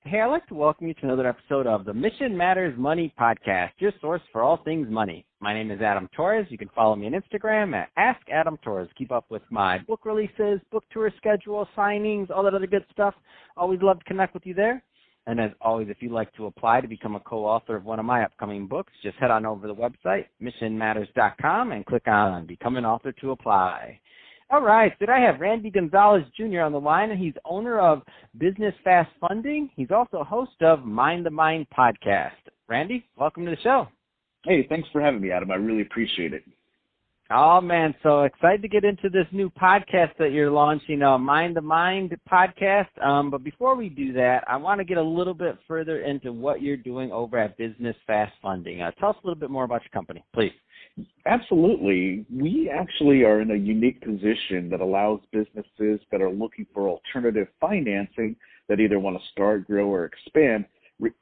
Hey, I'd like to welcome you to another episode of the Mission Matters Money podcast, your source for all things money. My name is Adam Torres. You can follow me on Instagram at AskAdamTorres. Keep up with my book releases, book tour schedule, signings, all that other good stuff. Always love to connect with you there. And as always, if you'd like to apply to become a co-author of one of my upcoming books, just head on over to the website, missionmatters.com, and click on Become an Author to apply. All right, today I have Randy Gonzales Jr. on the line, and he's owner of Business Fast Funding. He's also host of Mind the Mind podcast. Randy, welcome to the show. Hey, thanks for having me, Adam. I really appreciate it. Oh, man, so excited to get into this new podcast that you're launching, Mind the Mind podcast. But before we do that, I want to get a little bit further into what you're doing over at Business Fast Funding. Tell us a little bit more about your company, please. Absolutely. We actually are in a unique position that allows businesses that are looking for alternative financing that either want to start, grow, or expand,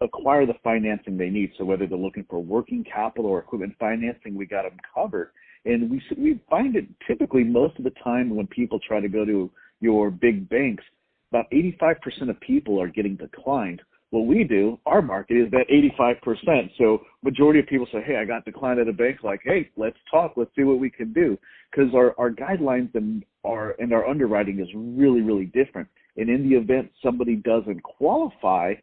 acquire the financing they need. So whether they're looking for working capital or equipment financing, we got them covered. And we find it typically most of the time when people try to go to your big banks, about 85% of people are getting declined. What we do, our market, is that 85%. So majority of people say, hey, I got declined at a bank. Like, hey, let's talk. Let's see what we can do. Because our guidelines and our underwriting is really, really different. And in the event somebody doesn't qualify,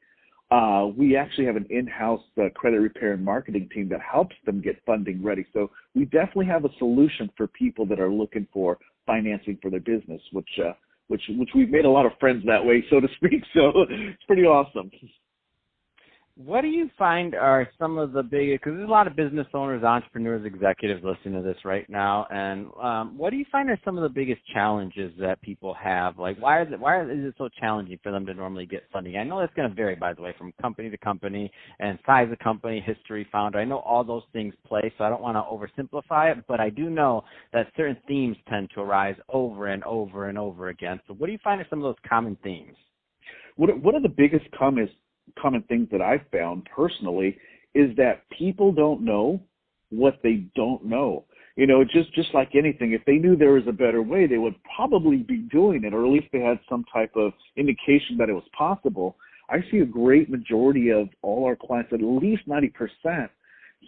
we actually have an in-house credit repair and marketing team that helps them get funding ready. So we definitely have a solution for people that are looking for financing for their business, which we've made a lot of friends that way, so to speak. So it's pretty awesome. What do you find are some of the biggest, because there's a lot of business owners, entrepreneurs, executives listening to this right now, and what do you find are some of the biggest challenges that people have? Like, why is it so challenging for them to normally get funding? I know that's going to vary, by the way, from company to company and size of company, history, founder. I know all those things play, so I don't want to oversimplify it, but I do know that certain themes tend to arise over and over and over again. So what do you find are some of those common themes? One of the biggest common things that I've found personally is that people don't know what they don't know. You know, just like anything, if they knew there was a better way, they would probably be doing it, or at least they had some type of indication that it was possible. I see a great majority of all our clients, at least 90%,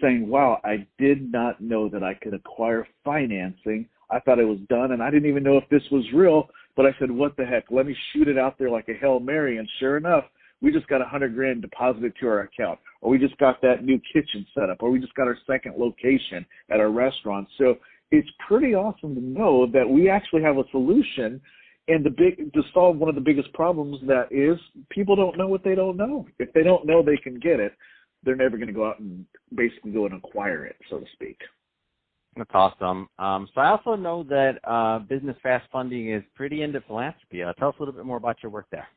saying, wow, I did not know that I could acquire financing. I thought it was done, and I didn't even know if this was real, but I said, what the heck, let me shoot it out there like a Hail Mary, and sure enough, we just got $100,000 deposited to our account, or we just got that new kitchen set up, or we just got our second location at our restaurant. So it's pretty awesome to know that we actually have a solution and to solve one of the biggest problems, that is people don't know what they don't know. If they don't know they can get it, they're never going to go out and basically go and acquire it, so to speak. That's awesome. So I also know that Business Fast Funding is pretty into philanthropy. Tell us a little bit more about your work there.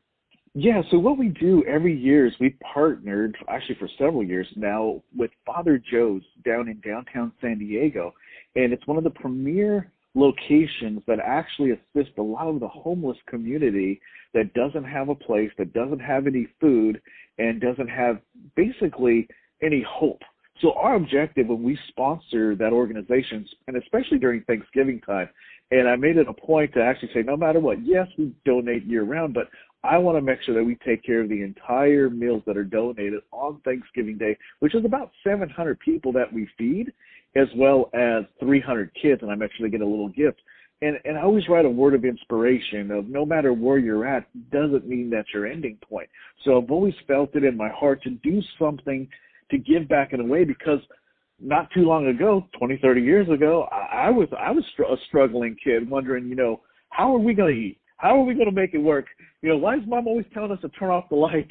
Yeah, so what we do every year is we partnered, actually for several years now, with Father Joe's down in downtown San Diego. And it's one of the premier locations that actually assist a lot of the homeless community that doesn't have a place, that doesn't have any food, and doesn't have basically any hope. So our objective when we sponsor that organization, and especially during Thanksgiving time, and I made it a point to actually say, no matter what, yes, we donate year-round, but I want to make sure that we take care of the entire meals that are donated on Thanksgiving Day, which is about 700 people that we feed, as well as 300 kids, and I make sure they get a little gift. And I always write a word of inspiration of no matter where you're at doesn't mean that's your ending point. So I've always felt it in my heart to do something to give back in a way, because not too long ago, 20, 30 years ago, I was a struggling kid wondering, how are we going to eat? How are we going to make it work? Why is mom always telling us to turn off the light?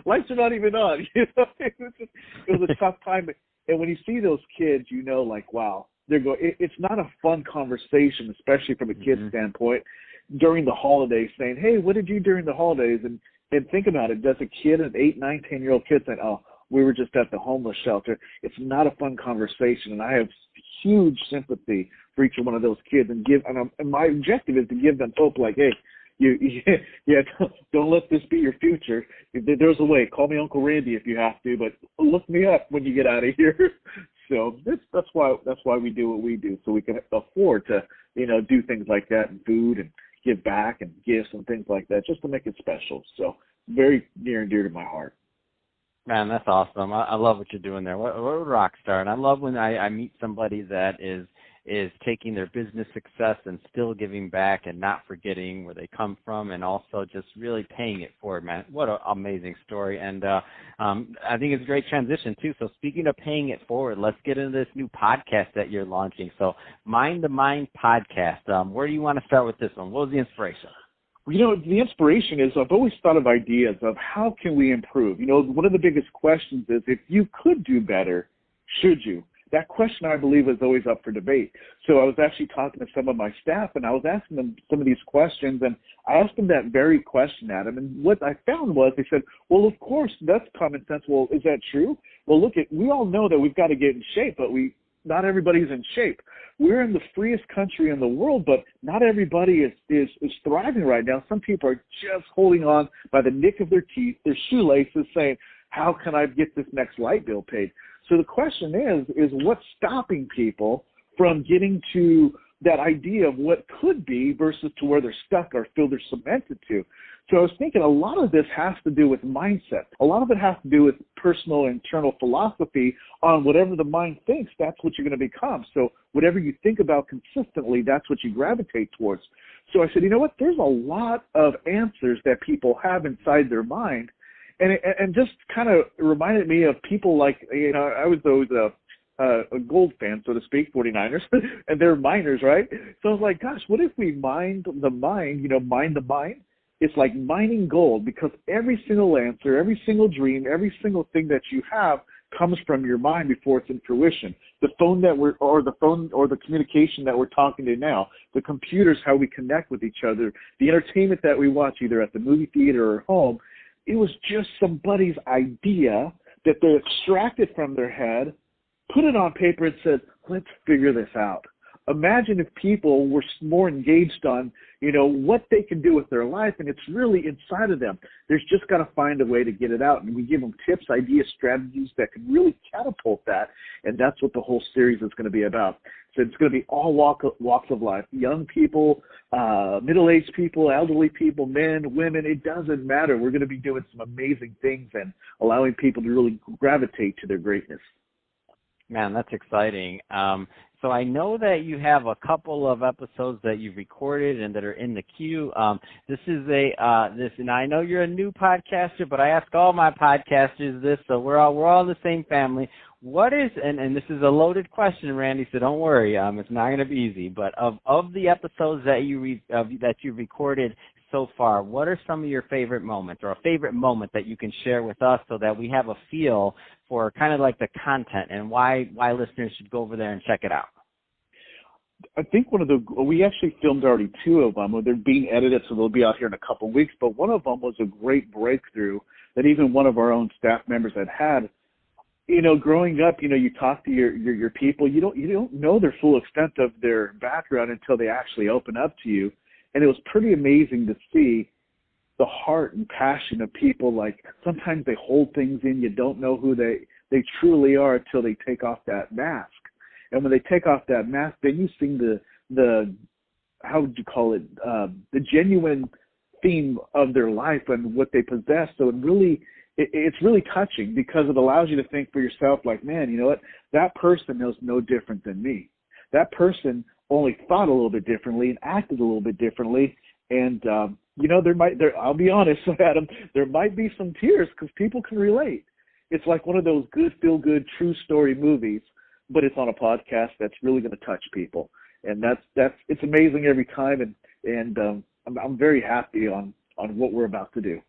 Lights are not even on. It was a tough time. And when you see those kids, like, wow, it's not a fun conversation, especially from a kid's standpoint, during the holidays, saying, hey, what did you do during the holidays? And think about it. Does a kid, an 8, 9, 10-year-old kid say, oh, we were just at the homeless shelter? It's not a fun conversation. And I have huge sympathy for each one of those kids, and my objective is to give them hope. Like, hey, don't let this be your future. If there's a way. Call me Uncle Randy if you have to, but look me up when you get out of here. So that's why we do what we do, so we can afford to do things like that, and food, and give back and gifts and things like that, just to make it special. So very near and dear to my heart. Man, that's awesome. I love what you're doing there. What a rock star. And I love when I meet somebody that is taking their business success and still giving back and not forgetting where they come from, and also just really paying it forward, man. What an amazing story. And I think it's a great transition, too. So speaking of paying it forward, let's get into this new podcast that you're launching. So Mind the Mind podcast. Where do you want to start with this one? What was the inspiration? The inspiration is I've always thought of ideas of how can we improve. One of the biggest questions is, if you could do better, should you? That question, I believe, is always up for debate. So I was actually talking to some of my staff, and I was asking them some of these questions, and I asked them that very question, Adam. And what I found was they said, well, of course, that's common sense. Well, is that true? Well, we all know that we've got to get in shape, but not everybody's in shape. We're in the freest country in the world, but not everybody is thriving right now. Some people are just holding on by the nick of their teeth, their shoelaces, saying, how can I get this next light bill paid? So the question is what's stopping people from getting to that idea of what could be versus to where they're stuck or feel they're cemented to? So I was thinking a lot of this has to do with mindset. A lot of it has to do with personal internal philosophy on whatever the mind thinks, that's what you're going to become. So whatever you think about consistently, that's what you gravitate towards. So I said, you know what, there's a lot of answers that people have inside their mind. And just kind of reminded me of people like, I was always a gold fan, so to speak, 49ers, and they're miners, right? So I was like, gosh, what if we mind the mind, mind the mind? It's like mining gold, because every single answer, every single dream, every single thing that you have comes from your mind before it's in fruition. The phone or the communication that we're talking to now, the computers, how we connect with each other, the entertainment that we watch either at the movie theater or home, it was just somebody's idea that they extracted from their head, put it on paper, and said, let's figure this out. Imagine if people were more engaged on, what they can do with their life, and it's really inside of them. There's just got to find a way to get it out, and we give them tips, ideas, strategies that can really catapult that, and that's what the whole series is going to be about. So it's going to be all walks of life, young people, middle-aged people, elderly people, men, women, it doesn't matter. We're going to be doing some amazing things and allowing people to really gravitate to their greatness. Man, that's exciting. So I know that you have a couple of episodes that you've recorded and that are in the queue. And I know you're a new podcaster, but I ask all my podcasters this, so we're all in the same family. What is, and this is a loaded question, Randy, so don't worry, it's not going to be easy. But of the episodes that you've recorded so far, what are some of your favorite moments, or a favorite moment that you can share with us, so that we have a feel for kind of like the content and why listeners should go over there and check it out? I think we actually filmed already 2 of them. They're being edited, so they'll be out here in a couple of weeks. But one of them was a great breakthrough that even one of our own staff members had. Growing up, you talk to your people. You don't know their full extent of their background until they actually open up to you. And it was pretty amazing to see the heart and passion of people. Like, sometimes they hold things in. You don't know who they truly are until they take off that mask. And when they take off that mask, then you see the how would you call it, the genuine theme of their life and what they possess. So it's really touching, because it allows you to think for yourself, like, man, you know what? That person knows no different than me. That person only thought a little bit differently and acted a little bit differently. And, I'll be honest, Adam, there might be some tears, because people can relate. It's like one of those good, feel-good, true story movies, but it's on a podcast that's really going to touch people. And it's amazing every time. And I'm very happy on what we're about to do.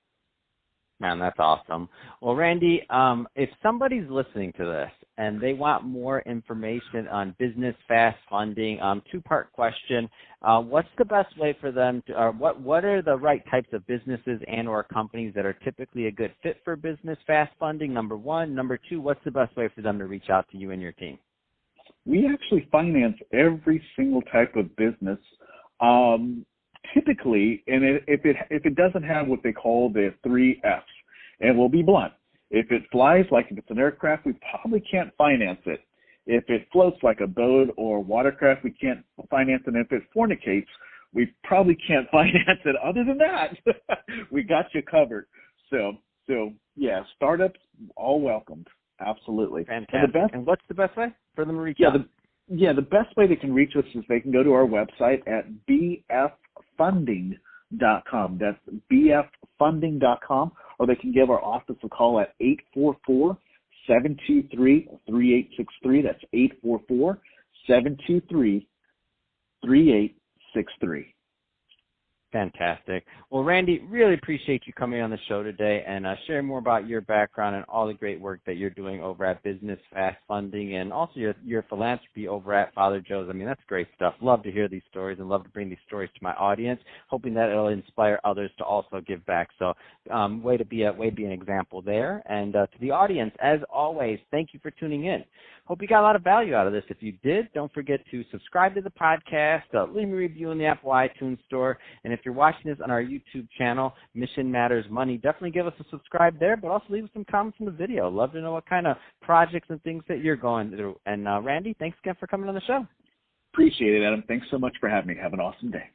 Man, that's awesome. Well, Randy, if somebody's listening to this and they want more information on business fast funding, 2-part question, what's the best way for them to, or what are the right types of businesses and or companies that are typically a good fit for business fast funding, number 1? Number 2, what's the best way for them to reach out to you and your team? We actually finance every single type of business. Typically, and if it doesn't have what they call the 3 F's, and we'll be blunt, if it flies, like if it's an aircraft, we probably can't finance it. If it floats like a boat or watercraft, we can't finance it. And if it fornicates, we probably can't finance it. Other than that, we got you covered. So yeah, startups all welcomed. Absolutely. Fantastic. And what's the best way for them to reach out? The best way they can reach us is they can go to our website at bffunding.com. That's bffunding.com, or they can give our office a call at 844-723-3863. That's 844-723-3863. Fantastic. Well, Randy, really appreciate you coming on the show today and sharing more about your background and all the great work that you're doing over at Business Fast Funding and also your philanthropy over at Father Joe's. I mean, that's great stuff. Love to hear these stories and love to bring these stories to my audience, hoping that it'll inspire others to also give back. So way to be an example there. And to the audience, as always, thank you for tuning in. Hope you got a lot of value out of this. If you did, don't forget to subscribe to the podcast, leave me a review in the Apple iTunes store, and if you're watching this on our YouTube channel, Mission Matters Money, definitely give us a subscribe there, but also leave us some comments in the video. Love to know what kind of projects and things that you're going through. And Randy, thanks again for coming on the show. Appreciate it, Adam. Thanks so much for having me. Have an awesome day.